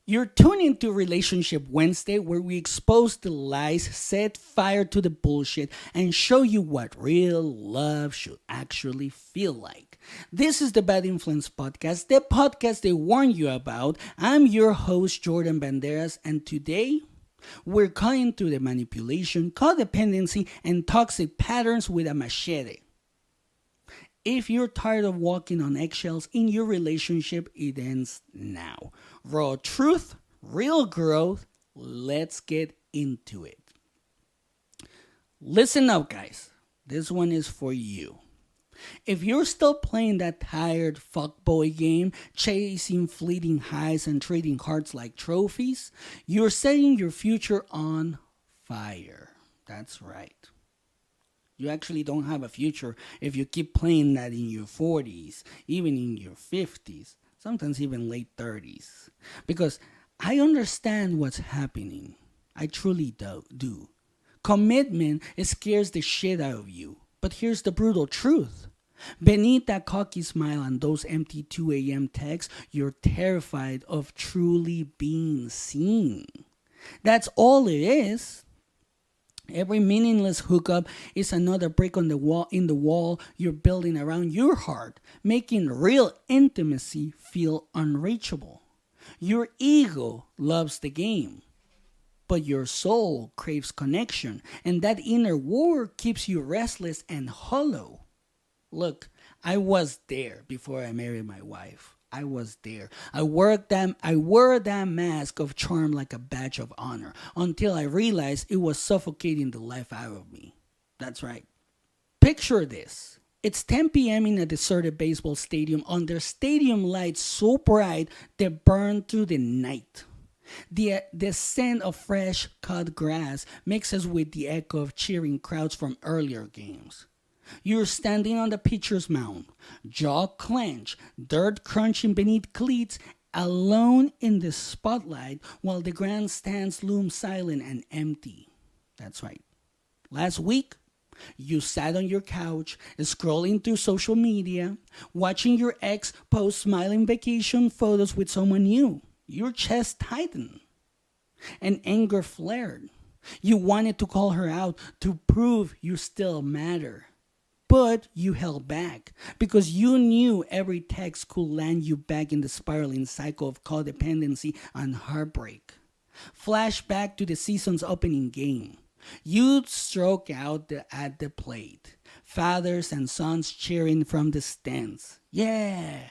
You're tuning into Relationship Wednesday, where we expose the lies, set fire to the bullshit, and show you what real love should actually feel like. This is the Bad Influence Podcast, the podcast they warn you about. I'm your host, Jordan Banderas, and today we're cutting through the manipulation, codependency, and toxic patterns with a machete. If you're tired of walking on eggshells in your relationship, it ends now. Raw truth, real growth. Let's get into it. Listen up, guys. This one is for you. If you're still playing that tired fuckboy game, chasing fleeting highs and treating hearts like trophies, you're setting your future on fire. That's right. You actually don't have a future if you keep playing that in your 40s, even in your 50s, sometimes even late 30s. Because I understand what's happening. I truly do. Commitment scares the shit out of you. But here's the brutal truth. Beneath that cocky smile and those empty 2 a.m. texts, you're terrified of truly being seen. That's all it is. Every meaningless hookup is another brick on the wall you're building around your heart, making real intimacy feel unreachable. Your ego loves the game, but your soul craves connection, and that inner war keeps you restless and hollow. Look, I was there before I married my wife. I was there. I wore that mask of charm like a badge of honor until I realized it was suffocating the life out of me. That's right. Picture this. It's 10 p.m. in a deserted baseball stadium under stadium lights so bright they burn through the night. The scent of fresh cut grass mixes with the echo of cheering crowds from earlier games. You're standing on the pitcher's mound, jaw clenched, dirt crunching beneath cleats, alone in the spotlight while the grandstands loom silent and empty. That's right. Last week, you sat on your couch, scrolling through social media, watching your ex post smiling vacation photos with someone new. Your chest tightened, and anger flared. You wanted to call her out to prove you still matter. But you held back because you knew every text could land you back in the spiraling cycle of codependency and heartbreak. Flashback to the season's opening game. You'd stroke out at the plate. Fathers and sons cheering from the stands. Yeah,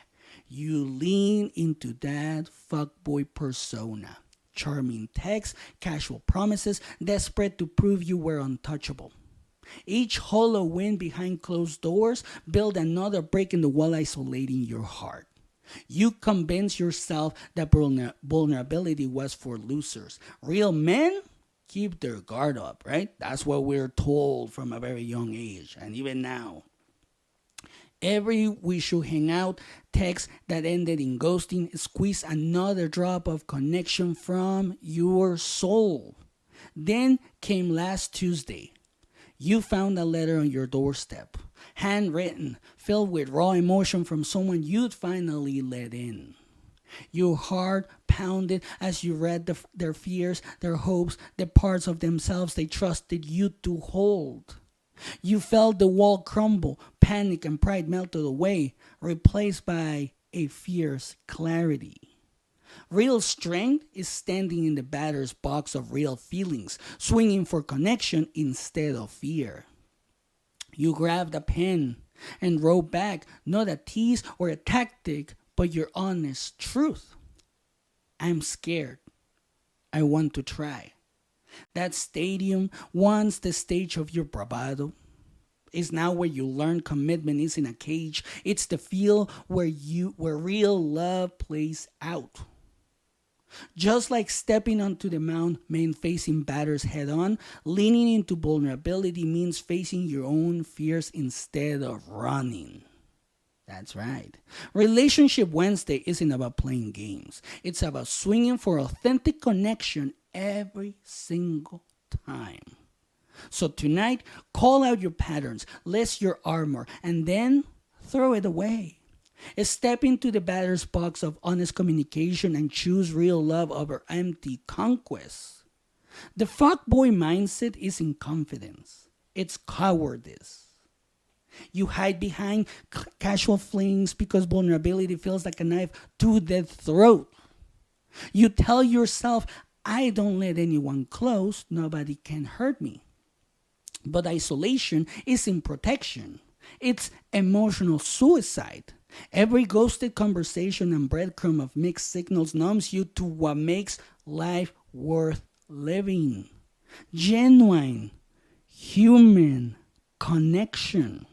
you lean into that fuckboy persona. Charming texts, casual promises, desperate to prove you were untouchable. Each hollow win behind closed doors built another break in the wall isolating your heart. You convince yourself that vulnerability was for losers. Real men keep their guard up, right? That's what we're told from a very young age, and even now. Every "we should hang out" text that ended in ghosting squeezed another drop of connection from your soul. Then came last Tuesday. You found a letter on your doorstep, handwritten, filled with raw emotion from someone you'd finally let in. Your heart pounded as you read their fears, their hopes, the parts of themselves they trusted you to hold. You felt the wall crumble, panic and pride melted away, replaced by a fierce clarity. Real strength is standing in the batter's box of real feelings, swinging for connection instead of fear. You grabbed a pen and wrote back, not a tease or a tactic, but your honest truth. I'm scared. I want to try. That stadium, once the stage of your bravado, is now where you learn commitment isn't a cage. It's the field where real love plays out. Just like stepping onto the mound meant facing batters head on, leaning into vulnerability means facing your own fears instead of running. That's right. Relationship Wednesday isn't about playing games. It's about swinging for authentic connection every single time. So tonight, call out your patterns, list your armor, and then throw it away. Step into the batter's box of honest communication and choose real love over empty conquest. The fuckboy mindset isn't confidence, it's cowardice. You hide behind casual flings because vulnerability feels like a knife to the throat. You tell yourself, I don't let anyone close, nobody can hurt me. But isolation isn't protection, it's emotional suicide. Every ghosted conversation and breadcrumb of mixed signals numbs you to what makes life worth living. Genuine, human connection.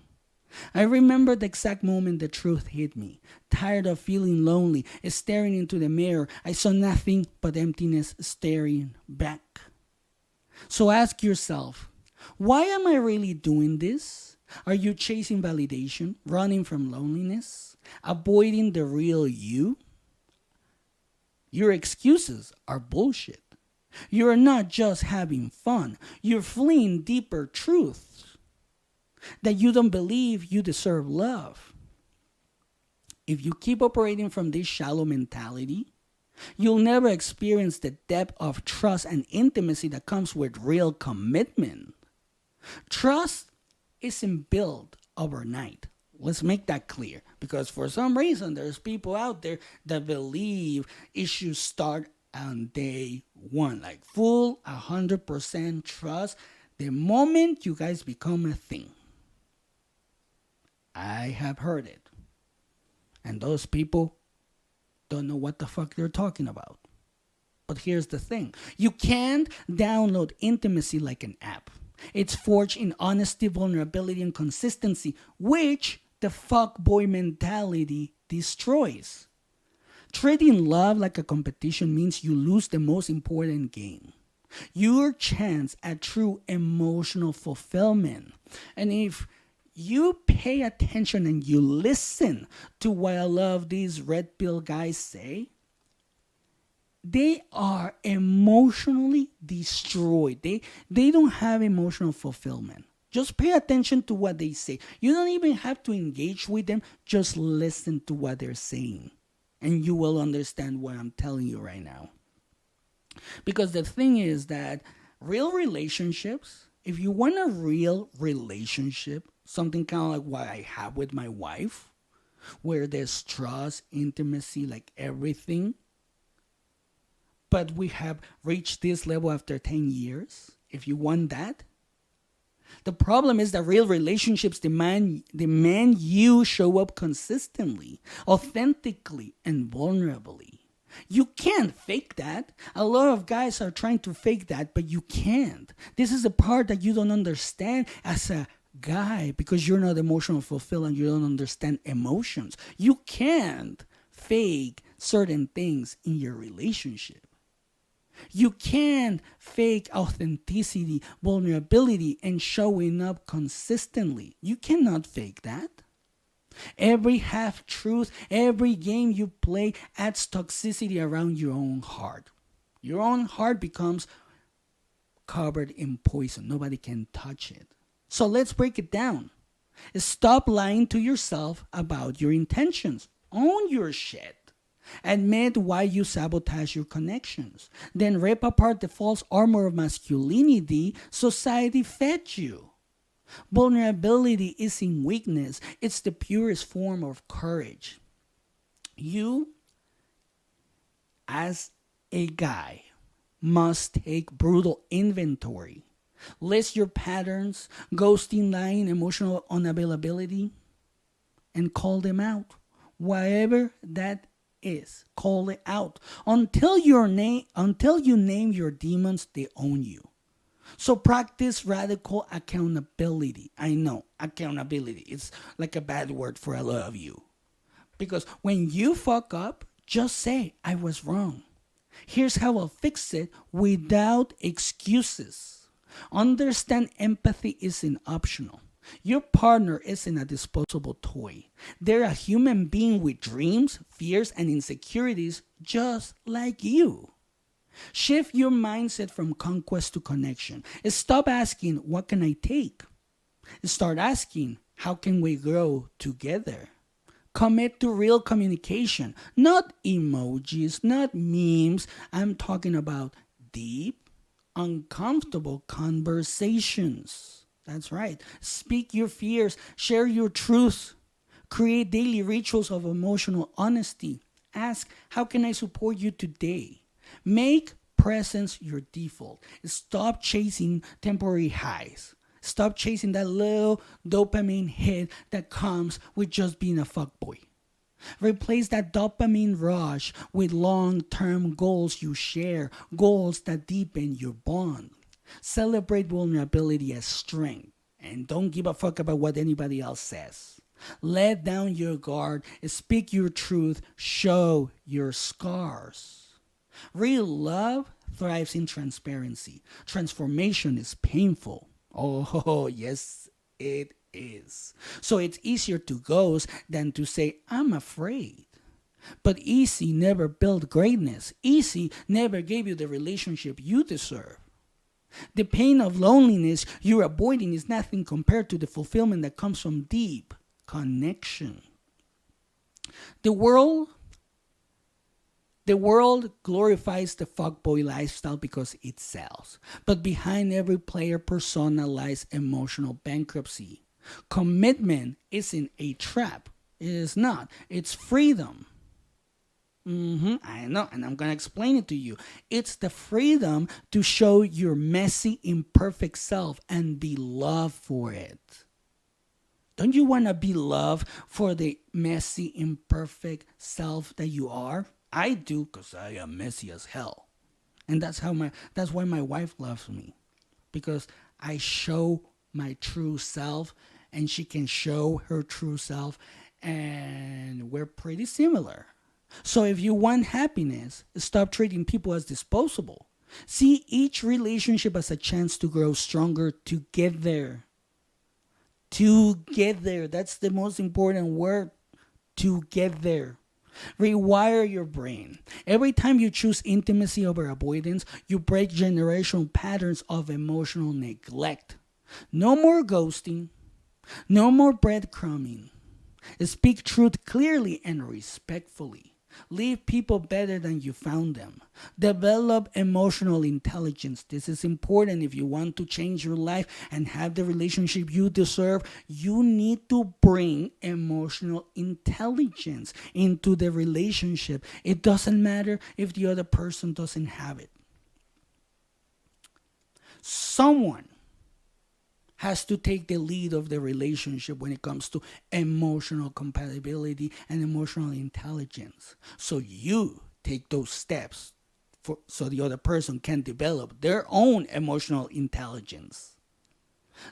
I remember the exact moment the truth hit me. Tired of feeling lonely, staring into the mirror, I saw nothing but emptiness staring back. So ask yourself, why am I really doing this? Are you chasing validation, running from loneliness, avoiding the real you? Your excuses are bullshit. You're not just having fun, you're fleeing deeper truths. That you don't believe you deserve love. If you keep operating from this shallow mentality, you'll never experience the depth of trust and intimacy that comes with real commitment. Trust isn't built overnight. Let's make that clear. Because for some reason, there's people out there that believe issues start on day one. Like full 100% trust the moment you guys become a thing. I have heard it. And those people don't know what the fuck they're talking about. But here's the thing. You can't download intimacy like an app. It's forged in honesty, vulnerability, and consistency, which the fuckboy mentality destroys. Treating love like a competition means you lose the most important game. Your chance at true emotional fulfillment. And if you pay attention and you listen to what I love these red pill guys say, they are emotionally destroyed. They don't have emotional fulfillment. Just pay attention to what they say. You don't even have to engage with them. Just listen to what they're saying. And you will understand what I'm telling you right now. Because the thing is that real relationships, if you want a real relationship, something kind of like what I have with my wife, where there's trust, intimacy, like everything, but we have reached this level after 10 years. If you want that, the problem is that real relationships demand you show up consistently, authentically, and vulnerably. You can't fake that. A lot of guys are trying to fake that, but you can't. This is the part that you don't understand as a guy because you're not emotional fulfilled and you don't understand emotions. You can't fake certain things in your relationship. You can't fake authenticity, vulnerability, and showing up consistently. You cannot fake that. Every half-truth, every game you play adds toxicity around your own heart. Your own heart becomes covered in poison. Nobody can touch it. So let's break it down. Stop lying to yourself about your intentions. Own your shit. Admit why you sabotage your connections. Then rip apart the false armor of masculinity society fed you. Vulnerability isn't weakness. It's the purest form of courage. You, as a guy, must take brutal inventory. List your patterns, ghosting, lying, emotional unavailability, and call them out. Whatever that is, call it out. Until you name your demons, they own you. So practice radical accountability. I know, accountability. It's like a bad word for a lot of you. Because when you fuck up, just say, I was wrong. Here's how I'll fix it without excuses. Understand empathy isn't optional. Your partner isn't a disposable toy. They're a human being with dreams, fears, and insecurities just like you. Shift your mindset from conquest to connection. Stop asking, what can I take? Start asking, how can we grow together? Commit to real communication, not emojis, not memes. I'm talking about deep, uncomfortable conversations. That's right. Speak your fears, share your truths, create daily rituals of emotional honesty. Ask, how can I support you today? Make presence your default. Stop chasing temporary highs. Stop chasing that little dopamine hit that comes with just being a fuckboy. Replace that dopamine rush with long term goals you share, goals that deepen your bond. Celebrate vulnerability as strength and don't give a fuck about what anybody else says. Let down your guard, speak your truth, show your scars. Real love thrives in transparency. Transformation is painful. Oh, yes, it is. So it's easier to ghost than to say, I'm afraid. But easy never built greatness. Easy never gave you the relationship you deserve. The pain of loneliness you're avoiding is nothing compared to the fulfillment that comes from deep connection. The world glorifies the fuckboy lifestyle because it sells. But behind every player persona lies emotional bankruptcy. Commitment isn't a trap. It is not. It's freedom. I know, and I'm going to explain it to you. It's the freedom to show your messy, imperfect self and be loved for it. Don't you want to be loved for the messy, imperfect self that you are? I do, because I am messy as hell. And that's why my wife loves me. Because I show my true self and she can show her true self, and we're pretty similar. So if you want happiness, stop treating people as disposable. See each relationship as a chance to grow stronger together. Together. That's the most important word. Together. Rewire your brain. Every time you choose intimacy over avoidance, you break generational patterns of emotional neglect. No more ghosting. No more breadcrumbing. Speak truth clearly and respectfully. Leave people better than you found them. Develop emotional intelligence. This is important if you want to change your life and have the relationship you deserve. You need to bring emotional intelligence into the relationship. It doesn't matter if the other person doesn't have it. Someone has to take the lead of the relationship when it comes to emotional compatibility and emotional intelligence. So you take those steps so the other person can develop their own emotional intelligence.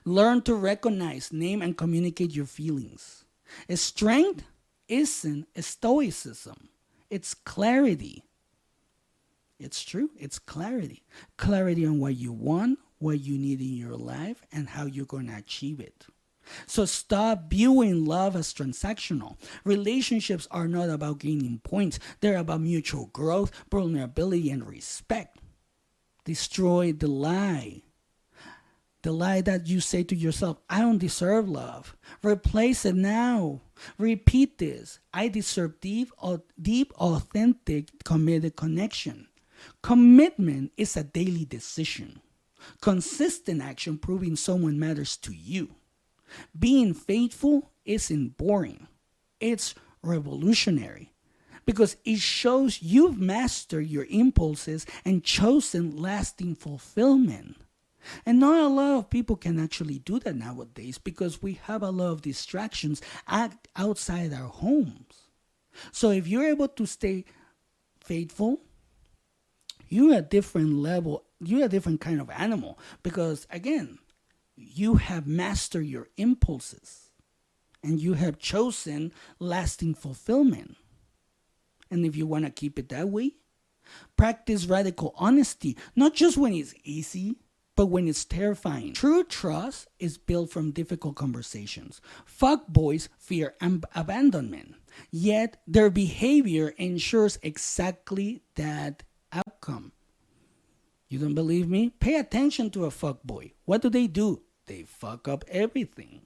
Learn to recognize, name, and communicate your feelings. Strength isn't stoicism. It's clarity. It's true. It's clarity. Clarity on what you want, what you need in your life, and how you're going to achieve it. So stop viewing love as transactional. Relationships are not about gaining points. They're about mutual growth, vulnerability, and respect. Destroy the lie. The lie that you say to yourself, I don't deserve love. Replace it now. Repeat this. I deserve deep, authentic, committed connection. Commitment is a daily decision. Consistent action proving someone matters to you. Being faithful isn't boring. It's revolutionary because it shows you've mastered your impulses and chosen lasting fulfillment. And not a lot of people can actually do that nowadays because we have a lot of distractions outside our homes. So if you're able to stay faithful, you're a different level. You're a different kind of animal because, again, you have mastered your impulses and you have chosen lasting fulfillment. And if you want to keep it that way, practice radical honesty, not just when it's easy, but when it's terrifying. True trust is built from difficult conversations. Fuckboys fear abandonment, yet their behavior ensures exactly that outcome. You don't believe me? Pay attention to a fuckboy. What do? They fuck up everything.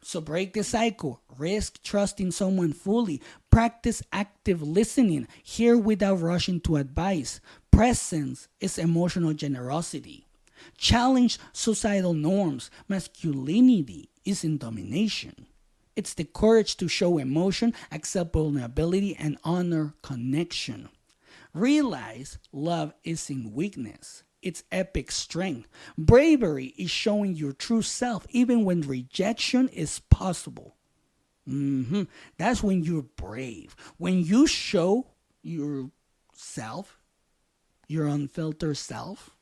So break the cycle. Risk trusting someone fully. Practice active listening. Hear without rushing to advice. Presence is emotional generosity. Challenge societal norms. Masculinity isn't domination. It's the courage to show emotion, accept vulnerability, and honor connection. Realize love isn't weakness. It's epic strength. Bravery is showing your true self even when rejection is possible. That's when you're brave. When you show yourself, your unfiltered self,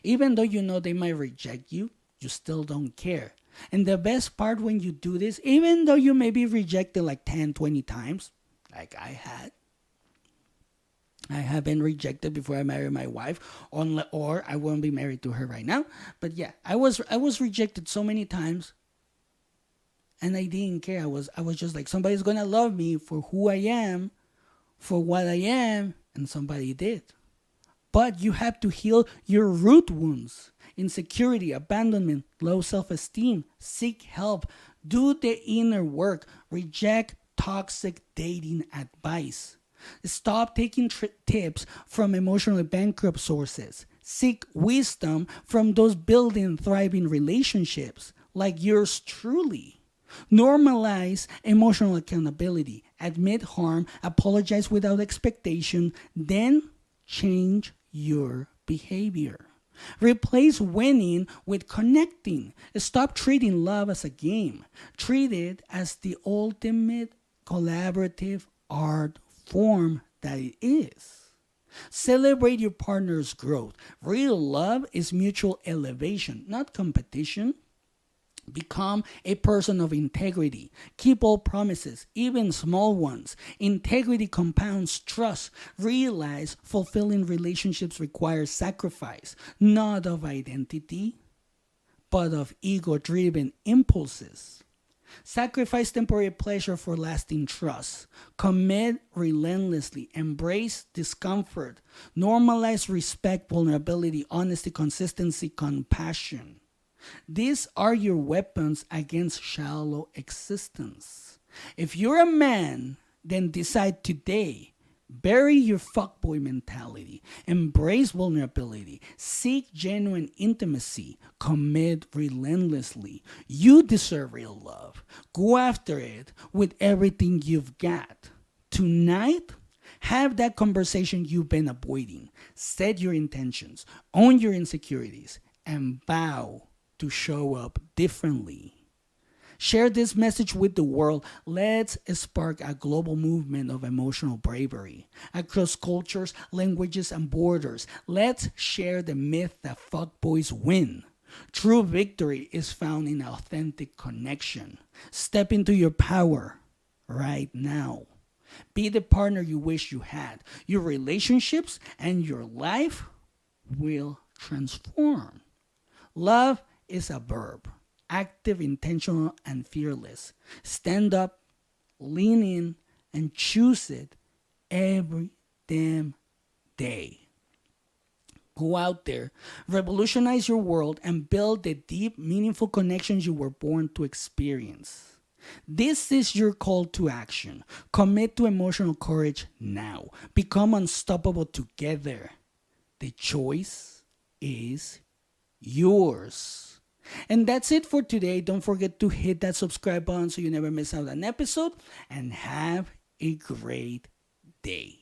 even though you know they might reject you, you still don't care. And the best part when you do this, even though you may be rejected like 10, 20 times, like I have been rejected before I married my wife, or I won't be married to her right now. But yeah, I was rejected so many times, and I didn't care. I was just like, somebody's gonna love me for who I am, for what I am, and somebody did. But you have to heal your root wounds: insecurity, abandonment, low self-esteem. Seek help. Do the inner work. Reject toxic dating advice. Stop taking tips from emotionally bankrupt sources. Seek wisdom from those building thriving relationships like yours truly. Normalize emotional accountability. Admit harm. Apologize without expectation. Then change your behavior. Replace winning with connecting. Stop treating love as a game. Treat it as the ultimate collaborative art form that it is. Celebrate your partner's growth. Real love is mutual elevation, not competition. Become a person of integrity. Keep all promises, even small ones. Integrity compounds trust. Realize fulfilling relationships requires sacrifice, not of identity, but of ego-driven impulses. Sacrifice temporary pleasure for lasting trust. Commit relentlessly. Embrace discomfort. Normalize respect, vulnerability, honesty, consistency, compassion. These are your weapons against shallow existence. If you're a man, then decide today. Bury your fuckboy mentality. Embrace vulnerability. Seek genuine intimacy. Commit relentlessly. You deserve real love. Go after it with everything you've got. Tonight, have that conversation you've been avoiding. Set your intentions. Own your insecurities. And vow to show up differently. Share this message with the world. Let's spark a global movement of emotional bravery across cultures, languages, and borders. Let's share the myth that fuckboys win. True victory is found in authentic connection. Step into your power right now. Be the partner you wish you had. Your relationships and your life will transform. Love is a verb. Active, intentional, and fearless. Stand up, lean in, and choose it every damn day. Go out there, revolutionize your world, and build the deep, meaningful connections you were born to experience. This is your call to action. Commit to emotional courage now. Become unstoppable together. The choice is yours. And that's it for today. Don't forget to hit that subscribe button so you never miss out an episode. And have a great day.